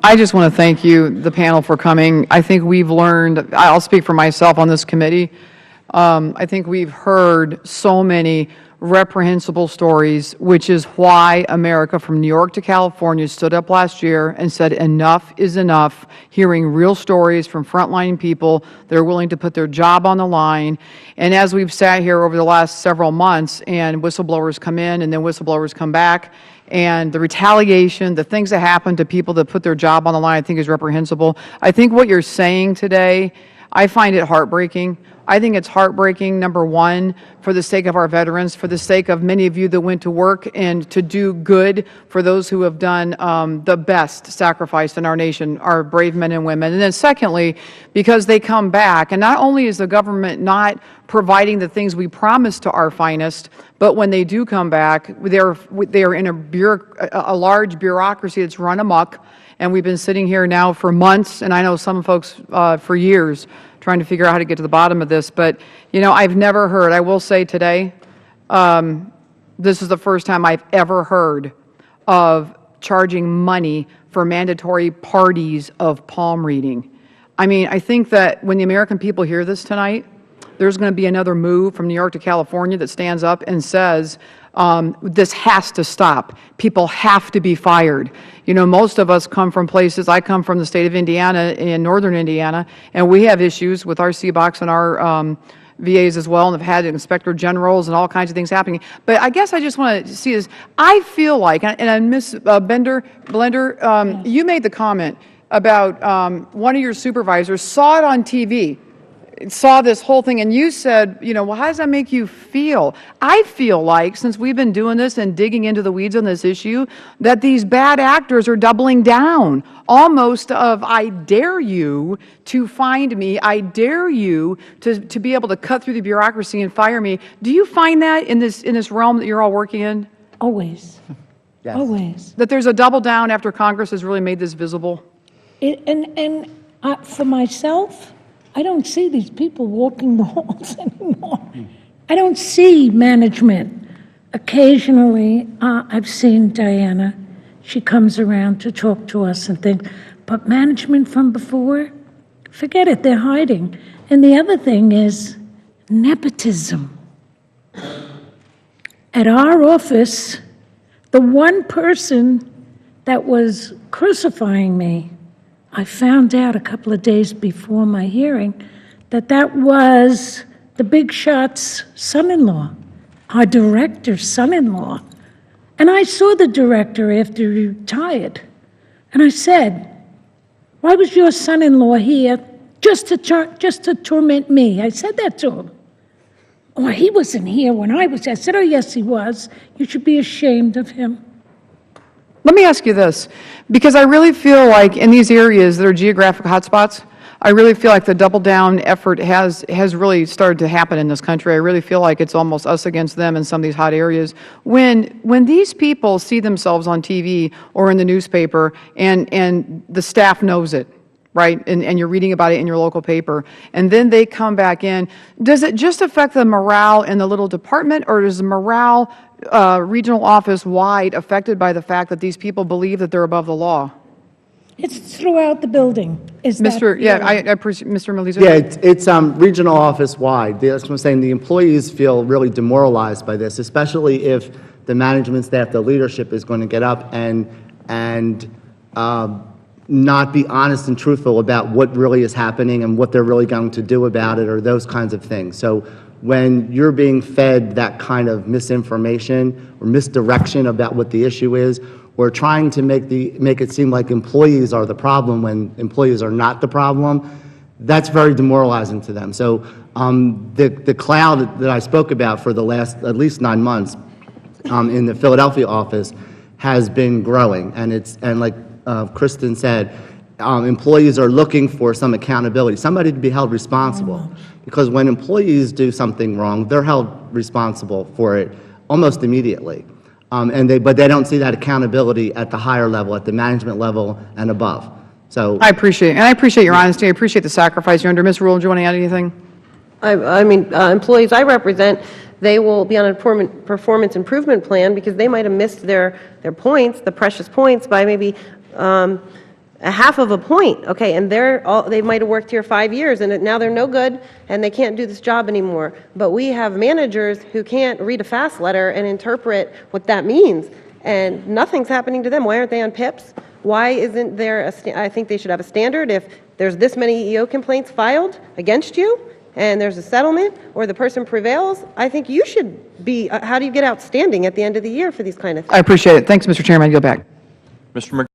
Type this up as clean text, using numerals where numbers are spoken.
I just want to thank you, the panel, for coming. I think we've learned, I'll speak for myself on this committee, I think we've heard so many reprehensible stories, which is why America from New York to California stood up last year and said enough is enough, hearing real stories from frontline people that are willing to put their job on the line. And as we've sat here over the last several months and whistleblowers come in and then whistleblowers come back, and the retaliation, the things that happen to people that put their job on the line, I think is reprehensible. I think what you're saying today, I find it heartbreaking. I think it's heartbreaking, number one, for the sake of our veterans, for the sake of many of you that went to work and to do good for those who have done the best sacrifice in our nation, our brave men and women. And then secondly, because they come back, and not only is the government not providing the things we promised to our finest, but when they do come back, they are in a large bureaucracy that's run amok, and we've been sitting here now for months, and I know some folks for years, trying to figure out how to get to the bottom of this. But, you know, I've never heard, I will say today, this is the first time I've ever heard of charging money for mandatory parties of palm reading. I mean, I think that when the American people hear this tonight, there's going to be another move from New York to California that stands up and says, this has to stop. People have to be fired. You know, most of us come from places, I come from the state of Indiana, in northern Indiana, and we have issues with our CBOCs and our VAs as well, and have had inspector generals and all kinds of things happening. But I guess I just want to see this. I feel like, and Ms. Blender, you made the comment about one of your supervisors saw it on TV, saw this whole thing, and you said, you know, well, how does that make you feel? I feel like, since we've been doing this and digging into the weeds on this issue, that these bad actors are doubling down, almost of, I dare you to find me, I dare you to be able to cut through the bureaucracy and fire me. Do you find that in this realm that you're all working in? Always. Yes. Always. That there's a double down after Congress has really made this visible? For myself, I don't see these people walking the halls anymore. I don't see management. Occasionally, I've seen Diana. She comes around to talk to us and things. But management from before, forget it, they're hiding. And the other thing is nepotism. At our office, the one person that was crucifying me, I found out a couple of days before my hearing that was the big shot's son-in-law, our director's son-in-law. And I saw the director after he retired, and I said, why was your son-in-law here just to torment me? I said that to him. Oh, he wasn't here when I was. I said, oh, yes, he was. You should be ashamed of him. Let me ask you this, because I really feel like in these areas that are geographic hotspots, I really feel like the double down effort has really started to happen in this country. I really feel like it's almost us against them in some of these hot areas. When these people see themselves on TV or in the newspaper and the staff knows it, right, and you're reading about it in your local paper, and then they come back in, does it just affect the morale in the little department, or does the morale regional office wide affected by the fact that these people believe that they're above the law? It's throughout the building. Mr. I appreciate Mr. Melisa. Yeah, it's regional office wide. That's what I'm saying. The employees feel really demoralized by this, especially if the management staff, the leadership is going to get up and not be honest and truthful about what really is happening and what they're really going to do about it, or those kinds of things. So when you're being fed that kind of misinformation or misdirection about what the issue is, or trying to make it seem like employees are the problem when employees are not the problem, that's very demoralizing to them. So the cloud that I spoke about for the last at least 9 months in the Philadelphia office has been growing, and like Kristen said, employees are looking for some accountability, somebody to be held responsible. Because when employees do something wrong, they're held responsible for it almost immediately. But they don't see that accountability at the higher level, at the management level and above. So I appreciate your honesty. I appreciate the sacrifice you're under. Ms. Rule, do you want to add anything? I mean, employees I represent, they will be on a performance improvement plan because they might have missed their points, the precious points, by maybe a half of a point, okay, and they might have worked here 5 years, and now they're no good, and they can't do this job anymore. But we have managers who can't read a FAST letter and interpret what that means, and nothing's happening to them. Why aren't they on PIPs? Why isn't there I think they should have a standard. If there's this many EEO complaints filed against you, and there's a settlement, or the person prevails, I think you should be, how do you get outstanding at the end of the year for these kind of things? I appreciate it. Thanks, Mr. Chairman. I yield back. Mr.